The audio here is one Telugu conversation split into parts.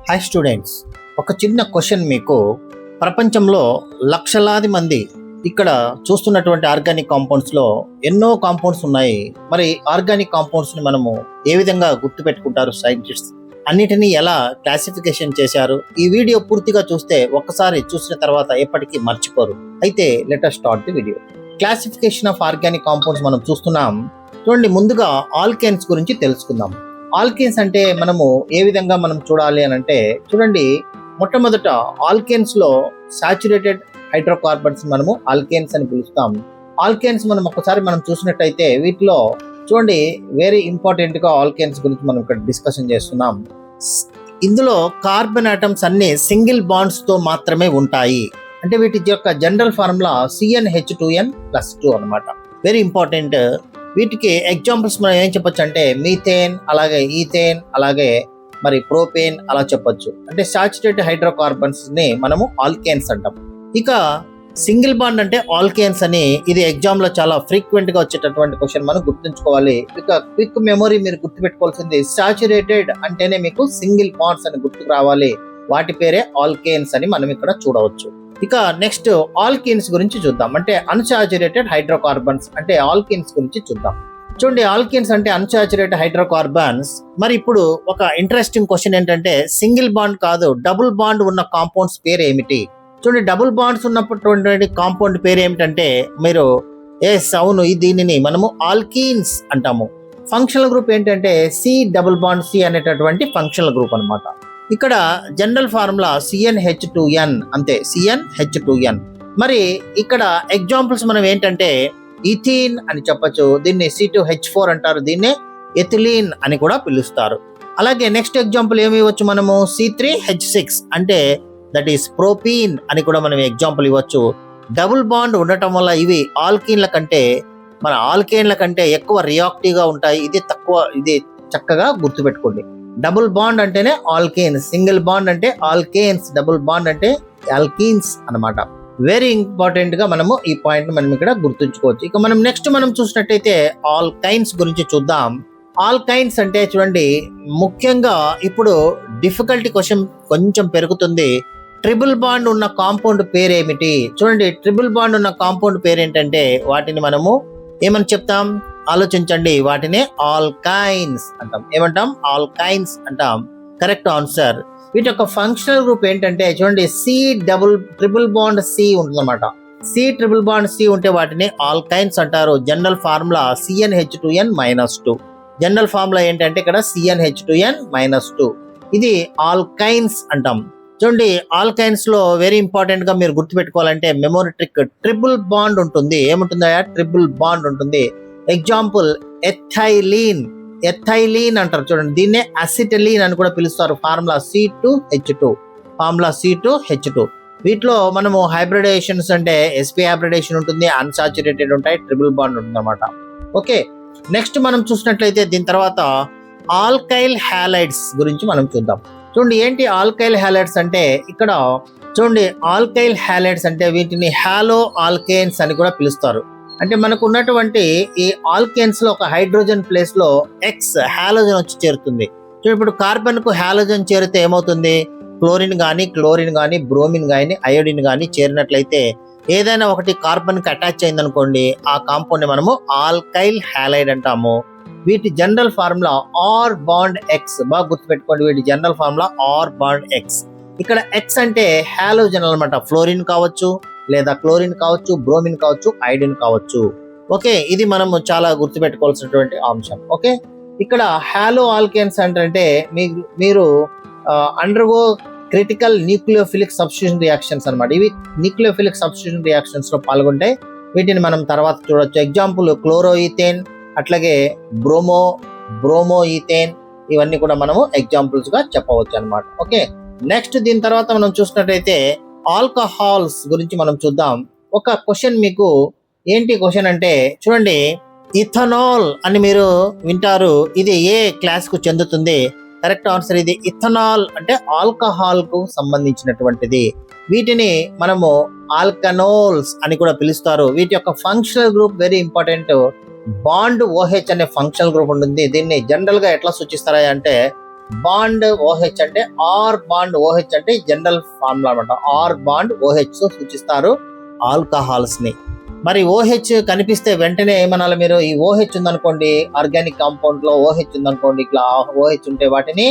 హాయ్ స్టూడెంట్స్, ఒక చిన్న క్వశ్చన్ మీకు. ప్రపంచంలో లక్షలాది మంది ఇక్కడ చూస్తున్నటువంటి ఆర్గానిక్ కాంపౌండ్స్లో ఎన్నో కాంపౌండ్స్ ఉన్నాయి. మరి ఆర్గానిక్ కాంపౌండ్స్ని మనము ఏ విధంగా గుర్తుపెట్టుకుంటారు సైంటిస్ట్స్? అన్నిటినీ ఎలా క్లాసిఫికేషన్ చేశారు? ఈ వీడియో పూర్తిగా చూస్తే ఒక్కసారి చూసిన తర్వాత ఎప్పటికీ మర్చిపోరు. అయితే let us start the video. Classification of organic compounds మనం చూస్తున్నాం. చూడండి, ముందుగా ఆల్కేన్స్ గురించి తెలుసుకుందాం. ఆల్కేన్స్ అంటే మనము ఏ విధంగా మనం చూడాలి అని అంటే, చూడండి, మొట్టమొదట ఆల్కేన్స్ లో సాచురేటెడ్ హైడ్రోకార్బన్స్ మనము ఆల్కేన్స్ అని పిలుస్తాం. ఆల్కేన్స్ మనం ఒకసారి చూసినట్టయితే వీటిలో చూడండి, వెరీ ఇంపార్టెంట్ గా ఆల్కేన్స్ గురించి మనం ఇక్కడ డిస్కషన్ చేస్తున్నాం. ఇందులో కార్బన్ ఆటమ్స్ అన్ని సింగిల్ బాండ్స్ తో మాత్రమే ఉంటాయి. అంటే వీటి యొక్క జనరల్ ఫార్ములా CnH2n+2 అన్నమాట. Very important. వీటికి ఎగ్జాంపుల్స్ మనం ఏం చెప్పొచ్చు అంటే మీథేన్, అలాగే ఈథేన్, అలాగే మరి ప్రోపేన్ అలా చెప్పొచ్చు. అంటే సాచురేటెడ్ హైడ్రోకార్బన్స్ ని మనము ఆల్కేన్స్ అంటాం. ఇక సింగిల్ బాండ్ అంటే ఆల్కేన్స్ అని, ఇది ఎగ్జామ్ లో చాలా ఫ్రీక్వెంట్ గా వచ్చేటటువంటి క్వశ్చన్ మనం గుర్తుంచుకోవాలి. ఇక క్విక్ మెమొరీ మీరు గుర్తుపెట్టుకోవాల్సింది, సాచురేటెడ్ అంటేనే మీకు సింగిల్ బాండ్స్ అని గుర్తుకు రావాలి. వాటి పేరే ఆల్కేన్స్ అని మనం ఇక్కడ చూడవచ్చు. ఇక నెక్స్ట్ ఆల్కీన్స్ గురించి చూద్దాం. అంటే అన్సాచురేటెడ్ హైడ్రోకార్బన్స్ అంటే ఆల్కీన్స్ గురించి చూద్దాం. చూడండి, ఆల్కీన్స్ అంటే అన్సాచురేటెడ్ హైడ్రోకార్బన్స్. మరి ఇప్పుడు ఒక ఇంట్రెస్టింగ్ క్వశ్చన్ ఏంటంటే, సింగిల్ బాండ్ కాదు, డబుల్ బాండ్ ఉన్న కాంపౌండ్స్ పేరు ఏమిటి? చూడండి, డబుల్ బాండ్స్ ఉన్నటువంటి కాంపౌండ్ పేరు ఏమిటంటే, మీరు అవును, దీనిని మనము ఆల్కీన్స్ అంటాము. ఫంక్షనల్ గ్రూప్ ఏంటంటే C+C అనేటటువంటి ఫంక్షనల్ గ్రూప్ అన్నమాట. ఇక్కడ జనరల్ ఫార్ములా CnH2n, అంతే, CnH2n. మరి ఇక్కడ ఎగ్జాంపుల్స్ మనం ఏంటంటే ఇథీన్ అని చెప్పొచ్చు, దీన్ని C2H4 అంటారు, దీన్నే ఎథిలీన్ అని కూడా పిలుస్తారు. అలాగే నెక్స్ట్ ఎగ్జాంపుల్ ఏమి ఇవ్వచ్చు మనము, C3H6 అంటే దట్ ఈస్ ప్రోపీన్ అని కూడా మనం ఎగ్జాంపుల్ ఇవ్వచ్చు. డబుల్ బాండ్ ఉండటం వల్ల ఇవి ఆల్కీన్ల కంటే ఎక్కువ రియాక్టివ్ గా ఉంటాయి. ఇది చక్కగా గుర్తుపెట్టుకోండి. డబుల్ బాండ్ అంటేనే ఆల్కేన్స్, సింగిల్ బాండ్ అంటే ఆల్కేన్స్, డబుల్ బాండ్ అంటే ఆల్కీన్స్ అన్నమాట. వెరీ ఇంపార్టెంట్ గా మనము ఈ పాయింట్ మనం ఇక్కడ గుర్తుంచుకోవచ్చు. ఇక నెక్స్ట్ మనం చూసినట్టయితే ఆల్కైన్స్ గురించి చూద్దాం. ఆల్కైన్స్ అంటే చూడండి, ముఖ్యంగా ఇప్పుడు డిఫికల్టీ క్వశ్చన్ కొంచెం పెరుగుతుంది. ట్రిపుల్ బాండ్ ఉన్న కాంపౌండ్ పేరు ఏమిటి? చూడండి, ట్రిపుల్ బాండ్ ఉన్న కాంపౌండ్ పేరు ఏంటంటే వాటిని మనము ఏమని చెప్తాం? ఆలోచించండి, వాటిని ఆల్కైన్స్ అంటాం. ఏమంటాం? ఆల్కైన్స్ అంటాం. Correct answer. వీటి యొక్క ఫంక్షనల్ గ్రూప్ ఏంటంటే చూడండి, C+C ఉంటుందన్నమాట. C+C ఉంటే వాటిని ఆల్కైన్స్ అంటారు. General formula CnH2n-2. General formula ఏంటంటే ఇక్కడ CnH2n-2. ఇది ఆల్కైన్స్ అంటాం. చూడండి, ఆల్కైన్స్ లో వెరీ ఇంపార్టెంట్ గా మీరు గుర్తుపెట్టుకోవాలంటే మెమోరీ ట్రిక్, ట్రిపుల్ బాండ్ ఉంటుంది. ఏముంటుందా? ట్రిపుల్ బాండ్ ఉంటుంది. ఎగ్జాంపుల్ ఎథైలీన్ అంటారు. చూడండి, దీన్నే అసిటలీన్ అని కూడా పిలుస్తారు. Formula C2H2. వీటిలో మనము హైబ్రిడేషన్స్ అంటే sp హైబ్రిడేషన్ ఉంటుంది, అన్సాచురేటెడ్ ఉంటాయి, ట్రిపుల్ బాండ్ ఉంటుంది అన్నమాట. ఓకే, నెక్స్ట్ మనం చూసినట్లయితే దీని తర్వాత ఆల్కైల్ హ్యాలైడ్స్ గురించి మనం చూద్దాం. చూడండి, ఏంటి ఆల్కైల్ హ్యాలైడ్స్ అంటే, ఇక్కడ చూడండి, ఆల్కైల్ హ్యాలైడ్స్ అంటే వీటిని హాలో ఆల్కేన్స్ అని కూడా పిలుస్తారు. అంటే మనకు ఉన్నటువంటి ఈ ఆల్కేన్స్ లో ఒక హైడ్రోజన్ ప్లేస్ లో X హాలోజన్ వచ్చి చేరుతుంది. ఇప్పుడు కార్బన్ కు హాలోజన్ చేరితే ఏమవుతుంది? క్లోరిన్ గానీ బ్రోమిన్ గానీ అయోడిన్ గానీ చేరినట్లయితే ఏదైనా ఒకటి కార్బన్ కి అటాచ్ అయింది అనుకోండి, ఆ కాంపౌండ్ ని మనము ఆల్కైల్ హ్యాలైడ్ అంటాము. వీటి general formula R bond X. బాగా గుర్తుపెట్టుకోండి, వీటి general formula R bond X. ఇక్కడ X అంటే హాలోజన్ అన్నమాట. ఫ్లోరిన్ కావచ్చు, లేదా క్లోరిన్ కావచ్చు, బ్రోమిన్ కావచ్చు, ఐడిన్ కావచ్చు. ఓకే, ఇది మనము చాలా గుర్తుపెట్టుకోవాల్సినటువంటి అంశం. ఓకే, ఇక్కడ హాలో ఆల్కేన్స్ అంటే మీరు undergo critical nucleophilic substitution reactions అన్నమాట. ఇవి న్యూక్లియోఫిలిక్ సబ్స్టిట్యూషన్ రియాక్షన్స్ లో పాల్గొంటే వీటిని మనం తర్వాత చూడొచ్చు. ఎగ్జాంపుల్ క్లోరోఈథేన్, అట్లాగే బ్రోమో ఈథేన్, ఇవన్నీ కూడా మనము ఎగ్జాంపుల్స్ గా చెప్పవచ్చు అన్నమాట. ఓకే, నెక్స్ట్ దీని తర్వాత మనం చూసినట్టయితే ఆల్కహాల్స్ గురించి మనం చూద్దాం. ఒక క్వశ్చన్ మీకు ఏంటి క్వశ్చన్ అంటే, చూడండి, ఇథనాల్ అని మీరు వింటారు, ఇది ఏ క్లాస్ కు చెందుతుంది? కరెక్ట్ ఆన్సర్, ఇది ఇథనాల్ అంటే ఆల్కహాల్ కు సంబంధించినటువంటిది. వీటిని మనము ఆల్కనోల్స్ అని కూడా పిలుస్తారు. వీటి యొక్క functional group very important, bond OH అనే ఫంక్షనల్ గ్రూప్ ఉంటుంది. దీన్ని జనరల్ గా ఎట్లా సూచిస్తారా అంటే బాండ్ ఓహెచ్ అంటే ఆర్ బాండ్ ఓహెచ్ అంటే జనరల్ ఫార్ములా అనమాట. ఆర్ బాండ్ ఓహెచ్ సూచిస్తారు ఆల్కహాల్స్ ని. మరి ఓహెచ్ కనిపిస్తే వెంటనే ఏమనాలి మీరు, ఈ ఓహెచ్ ఉందనుకోండి ఆర్గానిక్ కాంపౌండ్ లో ఓహెచ్ ఉందనుకోండి, ఇట్లా ఓహెచ్ ఉంటే వాటిని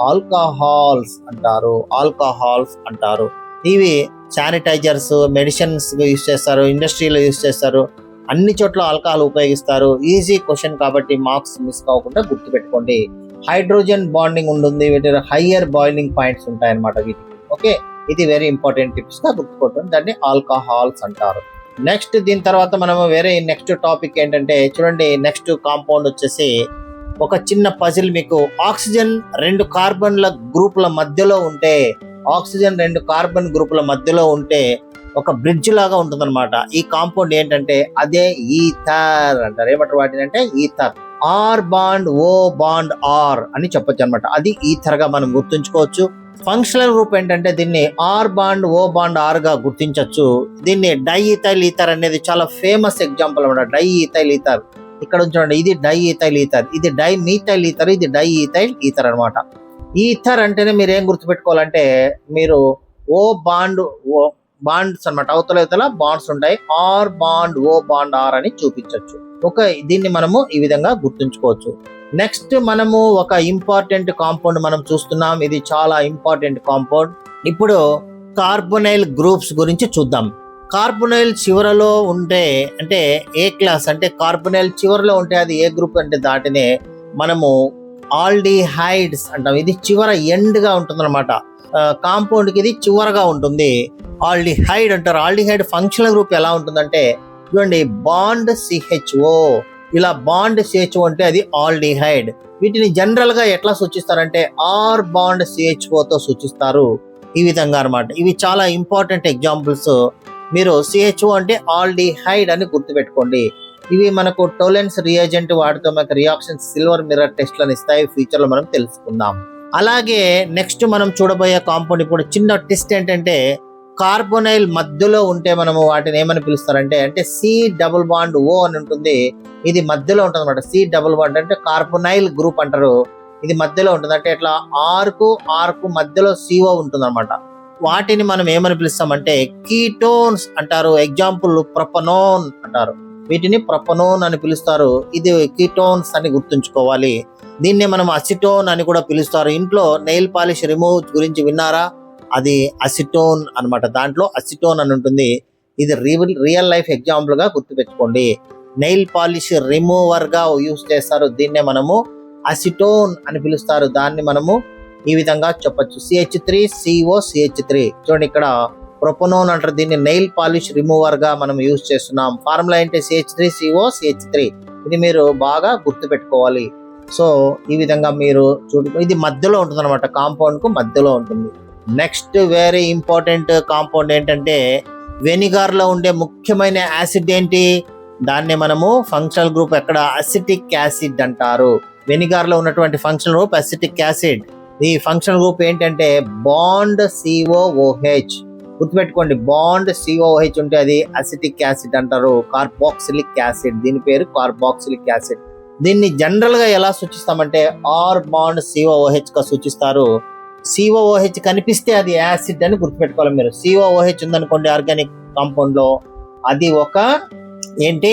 ఆల్కహాల్స్ అంటారు. ఆల్కహాల్స్ అంటారు. ఇవి శానిటైజర్స్, మెడిసిన్స్ యూజ్ చేస్తారు, ఇండస్ట్రీలో యూజ్ చేస్తారు, అన్ని చోట్ల ఆల్కహాల్ ఉపయోగిస్తారు. ఈజీ క్వశ్చన్ కాబట్టి మార్క్స్ మిస్ కాకుండా గుర్తుపెట్టుకోండి. హైడ్రోజన్ బాండింగ్ ఉంటుంది, వీటి హయ్యర్ బాయిలింగ్ పాయింట్స్ ఉంటాయి అన్నమాట వీటికి. ఓకే, ఇది వెరీ ఇంపార్టెంట్ టిప్స్ గా గుర్తుకోవడం, దాన్ని ఆల్కహాల్స్ అంటారు. నెక్స్ట్ దీని తర్వాత మనము వేరే నెక్స్ట్ టాపిక్ ఏంటంటే చూడండి, నెక్స్ట్ కాంపౌండ్ వచ్చేసి ఒక చిన్న పజిల్ మీకు. ఆక్సిజన్ 2 కార్బన్ల గ్రూపుల మధ్యలో ఉంటే, ఆక్సిజన్ 2 కార్బన్ గ్రూపుల మధ్యలో ఉంటే ఒక బ్రిడ్జ్ లాగా ఉంటుందన్నమాట. ఈ కాంపౌండ్ ఏంటంటే అదే ఈథర్ అంటారు. ఏమంటారు వాటిని అంటే ether. R bond O bond R అని చెప్పొచ్చు అనమాట. అది ఈథర్ గా మనం గుర్తుంచుకోవచ్చు. ఫంక్షనల్ గ్రూప్ ఏంటంటే దీన్ని R bond O bond R గా గుర్తించవచ్చు. దీన్ని డైఈథైల్ ఈథర్ అనేది చాలా ఫేమస్ ఎగ్జాంపుల్ అనమాట. డైఈథైల్ ఈథర్ ఇక్కడ ఉంచండి, ఇది డైఈథైల్ ఈథర్, ఇది డైమీథైల్ ఈథర్, ఇది డైఈథైల్ ఈథర్ అనమాట. ఈథర్ అంటేనే మీరు ఏం గుర్తుపెట్టుకోవాలంటే, మీరు ఓ బాండ్ ఓ బాండ్స్ అనమాట, అవతల బాండ్స్ ఉంటాయి. R bond O bond R అని చూపించవచ్చు. దీన్ని మనము ఈ విధంగా గుర్తుంచుకోవచ్చు. నెక్స్ట్ మనము ఒక ఇంపార్టెంట్ కాంపౌండ్ మనం చూస్తున్నాం. ఇది చాలా ఇంపార్టెంట్ కాంపౌండ్. ఇప్పుడు కార్బొనైల్ గ్రూప్స్ గురించి చూద్దాం. కార్బొనైల్ చివరలో ఉంటే అంటే ఏ క్లాస్ అంటే కార్బొనైల్ చివరలో ఉంటే అది ఏ గ్రూప్ అంటే దాటినే మనము ఆల్డిహైడ్స్ అంటాం. ఇది చివర ఎండ్ గా ఉంటుంది అనమాట. కాంపౌండ్ కి ఇది చివరగా ఉంటుంది, ఆల్డిహైడ్ అంటారు. ఆల్డిహైడ్ ఫంక్షనల్ గ్రూప్ ఎలా ఉంటుందంటే చూడండి, బాండ్ సిహెచ్ఓ, ఇలా బాండ్ సిహెచ్ఓ అంటే అది ఆల్డిహైడ్. వీటిని జనరల్ గా ఎట్లా సూచిస్తారంటే ఆర్ బాండ్ సిహెచ్ఓతో సూచిస్తారు, ఈ విధంగా అనమాట. ఇవి చాలా ఇంపార్టెంట్ ఎగ్జాంపుల్స్. మీరు సిహెచ్ఓ అంటే ఆల్డిహైడ్ అని గుర్తుపెట్టుకోండి. ఇవి మనకు టోలెన్స్ రియేజెంట్ వాటితో మనకు రియాక్షన్స్ సిల్వర్ మిర్రర్ టెస్ట్లను ఇస్తాయి. ఫ్యూచర్ లో మనం తెలుసుకుందాం. అలాగే నెక్స్ట్ మనం చూడబోయే కాంపౌండ్ ఇప్పుడు చిన్న టెస్ట్ ఏంటంటే, కార్బొనైల్ మధ్యలో ఉంటే మనము వాటిని ఏమని పిలుస్తారంటే అంటే సి డబుల్ బాండ్ ఓ అని ఉంటుంది. ఇది మధ్యలో ఉంటుంది అనమాట. సి డబుల్ బాండ్ అంటే కార్బొనైల్ గ్రూప్ అంటారు. ఇది మధ్యలో ఉంటుంది అంటే ఇట్లా ఆర్కు మధ్యలో సిఓ ఉంటుంది అనమాట. వాటిని మనం ఏమని పిలుస్తామంటే కీటోన్స్ అంటారు. ఎగ్జాంపుల్ ప్రొపనోన్ అంటారు. వీటిని ప్రొపనోన్ అని పిలుస్తారు. ఇది కీటోన్స్ అని గుర్తుంచుకోవాలి. దీన్ని మనం అసిటోన్ అని కూడా పిలుస్తారు. ఇంట్లో నెయిల్ పాలిష్ రిమూవ్ గురించి విన్నారా? అది అసిటోన్ అన్నమాట. దాంట్లో అసిటోన్ అని ఉంటుంది. ఇది రియల్ లైఫ్ ఎగ్జాంపుల్ గా గుర్తుపెట్టుకోండి. నెయిల్ పాలిష్ రిమూవర్ గా యూజ్ చేస్తారు. దీన్నే మనము అసిటోన్ అని పిలుస్తారు. దాన్ని మనము ఈ విధంగా చెప్పొచ్చు, CH3CO CH3. చూడండి ఇక్కడ ప్రొపనోన్ అంటారు. దీన్ని నెయిల్ పాలిష్ రిమూవర్ గా మనం యూజ్ చేస్తున్నాం. ఫార్ములా ఏంటి? CH3CO CH3. ఇది మీరు బాగా గుర్తుపెట్టుకోవాలి. సో ఈ విధంగా మీరు ఇది మధ్యలో ఉంటుంది అనమాట, కాంపౌండ్ కు మధ్యలో ఉంటుంది. నెక్స్ట్ వెరీ ఇంపార్టెంట్ కాంపౌండ్ ఏంటంటే వెనిగార్ లో ఉండే ముఖ్యమైన యాసిడ్ ఏంటి? దాన్ని మనము ఫంక్షనల్ గ్రూప్ ఎక్కడ అసిటిక్ యాసిడ్ అంటారు. వెనిగార్ లో ఉన్నటువంటి ఫంక్షనల్ గ్రూప్ అసిటిక్ యాసిడ్. ఈ ఫంక్షనల్ గ్రూప్ ఏంటంటే బాండ్ COOH. గుర్తుపెట్టుకోండి, బాండ్ COOH ఉంటే అది అసిటిక్ యాసిడ్ అంటారు. కార్బాక్సిలిక్ యాసిడ్, దీని పేరు కార్బాక్సిలిక్ యాసిడ్. దీన్ని జనరల్ గా ఎలా సూచిస్తామంటే ఆర్ బాండ్ COOH గా సూచిస్తారు. COOH కనిపిస్తే అది యాసిడ్ అని గుర్తుపెట్టుకోవాలి మీరు. COOH ఉందనుకోండి ఆర్గానిక్ కాంపౌండ్ లో, అది ఒక ఏంటి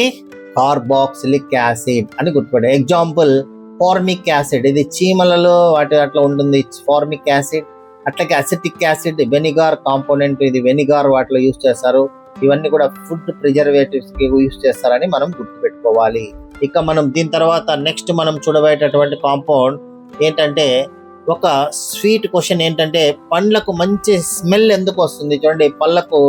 కార్బాక్సిలిక్ యాసిడ్ అని గుర్తుపెట్టాలి. ఎగ్జాంపుల్ ఫార్మిక్ యాసిడ్, ఇది చీమలలో వాటి అట్లా ఉంటుంది ఫార్మిక్ యాసిడ్. అట్లాగే అసిటిక్ యాసిడ్ వెనిగార్ కాంపోనెంట్, ఇది వెనిగార్ వాటిలో యూజ్ చేస్తారు. ఇవన్నీ కూడా ఫుడ్ ప్రిజర్వేటివ్స్ కి యూజ్ చేస్తారని మనం గుర్తుపెట్టుకోవాలి. ఇక మనం దీని తర్వాత నెక్స్ట్ మనం చూడబోయేటటువంటి కాంపౌండ్ ఏంటంటే ఒక స్వీట్ క్వశ్చన్ ఏంటంటే పండ్లకు మంచి స్మెల్ ఎందుకు వస్తుంది? చూడండి, పళ్ళకు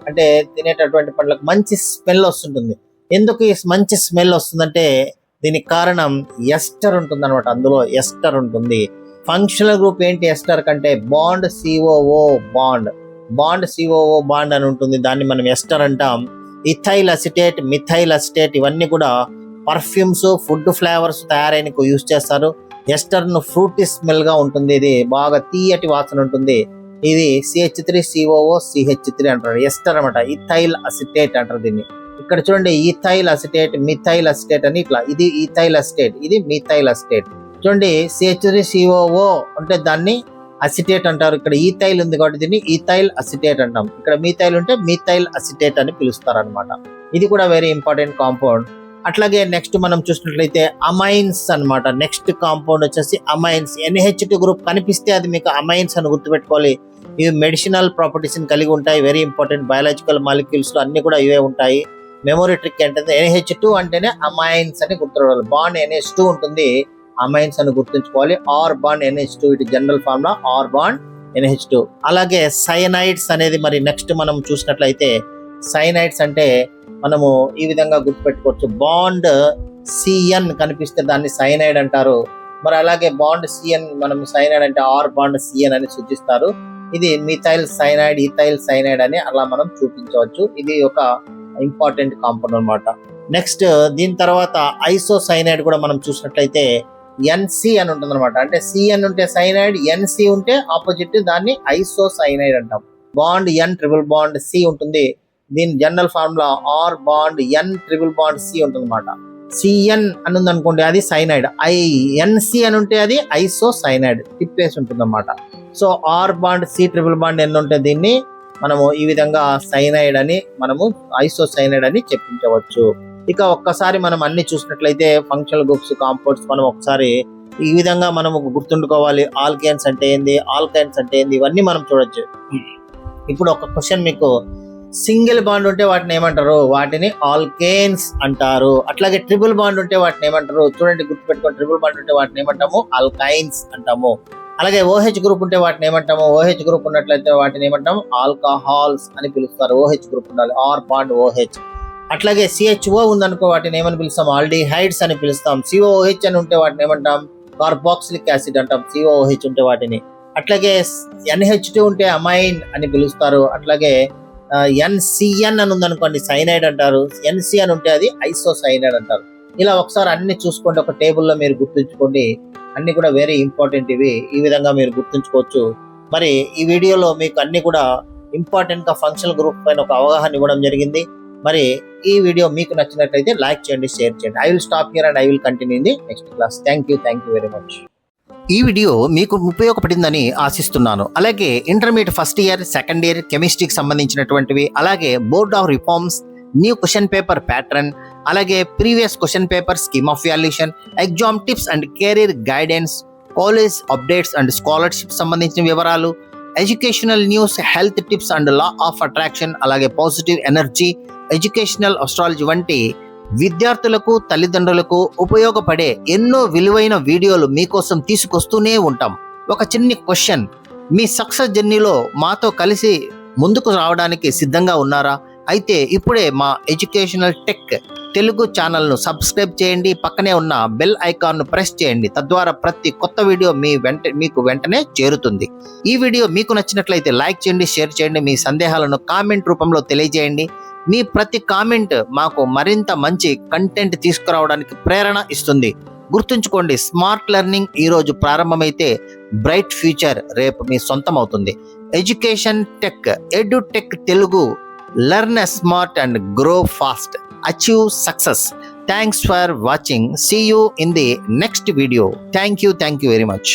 అంటే తినేటటువంటి పండ్లకు మంచి స్మెల్ వస్తుంటుంది. ఎందుకు ఈ మంచి స్మెల్ వస్తుందంటే దీనికి కారణం ఎస్టర్ ఉంటుంది అనమాట. అందులో ఎస్టర్ ఉంటుంది. ఫంక్షనల్ గ్రూప్ ఏంటి ఎస్టర్ కంటే? Bond COO bond. Bond COO bond అని ఉంటుంది. దాన్ని మనం ఎస్టర్ అంటాం. ఇథైల్ అసిటేట్, మిథైల్ అసిటేట్ ఇవన్నీ కూడా పర్ఫ్యూమ్స్, ఫుడ్ ఫ్లేవర్స్ తయారైనకు యూజ్ చేస్తారు. ఎస్టర్ ను ఫ్రూటీ స్మెల్ గా ఉంటుంది. ఇది బాగా తీయటి వాసన ఉంటుంది. ఇది CH3COOCH3 అంటారు. ఎస్టర్ అనమాట. ఇథైల్ అసిటేట్ అంటారు దీన్ని. ఇక్కడ చూడండి, ఈథైల్ అసిటేట్, మిథైల్ అసిటేట్ అని ఇట్లా. ఇది ఈథైల్ అసిటేట్, ఇది మిథైల్ అసిటేట్. చూడండి CH3COO అంటే దాన్ని అసిటేట్ అంటారు. ఇక్కడ ఈథైల్ ఉంది కాబట్టి దీన్ని ఈథైల్ అసిటేట్ అంటాం. ఇక్కడ మీథైల్ ఉంటే మీథైల్ అసిటేట్ అని పిలుస్తారు అనమాట. ఇది కూడా వెరీ ఇంపార్టెంట్ కాంపౌండ్. అట్లాగే నెక్స్ట్ మనం చూసినట్లయితే అమైన్స్ అన్నమాట. నెక్స్ట్ కాంపౌండ్ వచ్చేసి అమైన్స్. NH2 గ్రూప్ కనిపిస్తే అది మీకు అమైన్స్ అని గుర్తుపెట్టుకోవాలి. ఇవి మెడిసినల్ ప్రాపర్టీస్ కలిగి ఉంటాయి. Very important. బయాలజికల్ మాలిక్యూల్స్ లో అన్ని కూడా ఇవే ఉంటాయి. మెమొరీ ట్రిక్ ఏంటంటే NH2 అంటేనే అమైన్స్ అని గుర్తురావాలి. బాండ్ NH2 ఉంటుంది, అమైన్స్ అని గుర్తుంచుకోవాలి. ఆర్ బాండ్ NH2 ఇటు general formula R bond NH2. అలాగే సైనైడ్స్ అనేది మరి నెక్స్ట్ మనం చూసినట్లయితే సైనైడ్స్ అంటే మనము ఈ విధంగా గుర్తుపెట్టుకోవచ్చు. బాండ్ CN కనిపిస్తే దాన్ని సైనైడ్ అంటారు. మరి అలాగే బాండ్ CN మనం సైనైడ్ అంటే ఆర్ బాండ్ CN అని సూచిస్తారు. ఇది మిథైల్ సైనైడ్, ఈథైల్ సైనైడ్ అని అలా మనం చూపించవచ్చు. ఇది ఒక ఇంపార్టెంట్ కాంపౌండ్ అన్నమాట. నెక్స్ట్ దీని తర్వాత ఐసోసైనైడ్ కూడా మనం చూసినట్లయితే NC అని ఉంటుంది అనమాట. అంటే CN ఉంటే సైనైడ్, NC ఉంటే ఆపోజిట్ దాన్ని ఐసోసైనైడ్ అంటాం. Bond N triple bond C ఉంటుంది. దీని general formula R bond N triple bond C ఉంటుంది అనమాట. CN అని ఉంది అనుకోండి అది సైనైడ్, NC అని ఉంటే అది ఐసోసైనైడ్ తిప్పేసి ఉంటుంది అనమాట. So R bond C triple bond N ఉంటే దీన్ని మనము ఈ విధంగా సైనైడ్ అని మనము ఐసోసైనైడ్ అని చెప్పించవచ్చు. ఇక ఒక్కసారి మనం అన్ని చూసినట్లయితే ఫంక్షనల్ గ్రూప్స్, కాంపౌండ్స్ మనం ఒకసారి ఈ విధంగా మనం గుర్తుండుకోవాలి. ఆల్కేన్స్ అంటే ఏంది, ఆల్కైన్స్ అంటే ఏంది, ఇవన్నీ మనం చూడొచ్చు. ఇప్పుడు ఒక క్వశ్చన్ మీకు, సింగిల్ బాండ్ ఉంటే వాటిని ఏమంటారు? వాటిని ఆల్కేన్స్ అంటారు. అట్లాగే ట్రిపుల్ బాండ్ ఉంటే వాటిని ఏమంటారు? చూడండి గుర్తుపెట్టుకోండి. ట్రిపుల్ బాండ్ ఉంటే వాటిని ఏమంటాము? ఆల్కైన్స్ అంటాము. అలాగే OH గ్రూప్ ఉంటే వాటిని ఏమంటాము? OH గ్రూప్ ఉన్నట్లయితే వాటిని ఏమంటాము? ఆల్కహాల్స్ అని పిలుస్తారు. OH గ్రూప్ ఉండాలి, ఆర్ బాండ్ OH. అట్లాగే CHO ఉందనుకో వాటిని ఏమని పిలుస్తాం? ఆల్డిహైడ్స్ అని పిలుస్తాం. COOH అని ఉంటే వాటిని ఏమంటాం? కార్బాక్సిలిక్ యాసిడ్ అంటాం. COOH ఉంటే వాటిని. అట్లాగే NH2 ఉంటే అమైన్ అని పిలుస్తారు. అట్లాగే NCN అని ఉందనుకోండి సైనైడ్ అంటారు. NC అని ఉంటే అది ఐసోసైనైడ్ అంటారు. ఇలా ఒకసారి అన్ని చూసుకోండి, ఒక టేబుల్లో మీరు గుర్తుంచుకోండి. అన్ని కూడా వెరీ ఇంపార్టెంట్. ఇవి ఈ విధంగా మీరు గుర్తుంచుకోవచ్చు. మరి ఈ వీడియోలో మీకు అన్ని కూడా ఇంపార్టెంట్ గా ఫంక్షనల్ గ్రూప్ పైన ఒక అవగాహన ఇవ్వడం జరిగింది. మరి ఈ వీడియో మీకు నచ్చినట్లయితే లైక్ చేయండి, షేర్ చేయండి. I will stop here and I will continue in the next class. Thank you very much. ఈ వీడియో మీకు ఉపయోగపడిందని ఆశిస్తున్నాను. అలాగే intermediate first year, second year కెమిస్ట్రీకి సంబంధించినటువంటివి, అలాగే board of reforms, new question paper pattern, అలాగే previous question paper scheme of valuation, exam tips and career guidance, college updates and scholarship సంబంధించిన వివరాలు, educational news, health tips and law of attraction, అలాగే పాజిటివ్ ఎనర్జీ, ఎడ్యుకేషనల్ అస్ట్రాలజీ వంటి విద్యార్థులకు, తల్లిదండ్రులకు ఉపయోగపడే ఎన్నో విలువైన వీడియోలు మీకోసం తీసుకొస్తూనే ఉంటాం. ఒక చిన్న క్వశ్చన్, మీ సక్సెస్ జర్నీలో మాతో కలిసి ముందుకు రావడానికి సిద్ధంగా ఉన్నారా? అయితే ఇప్పుడే మా ఎడ్యుకేషనల్ టెక్ తెలుగు ఛానల్ను సబ్స్క్రైబ్ చేయండి. పక్కనే ఉన్న బెల్ ఐకాన్ను ప్రెస్ చేయండి. తద్వారా ప్రతి కొత్త వీడియో మీకు వెంటనే చేరుతుంది. ఈ వీడియో మీకు నచ్చినట్లయితే లైక్ చేయండి, షేర్ చేయండి. మీ సందేహాలను కామెంట్ రూపంలో తెలియజేయండి. మీ ప్రతి కామెంట్ మాకు మరింత మంచి కంటెంట్ తీసుకురావడానికి ప్రేరణ ఇస్తుంది. గుర్తుంచుకోండి, స్మార్ట్ లెర్నింగ్ ఈరోజు ప్రారంభమైతే బ్రైట్ ఫ్యూచర్ రేపు మీ సొంతం అవుతుంది. Education tech, edutech Telugu. Learn smart and grow fast. Achieve success. Thanks for watching. See you in the next video. Thank you very much.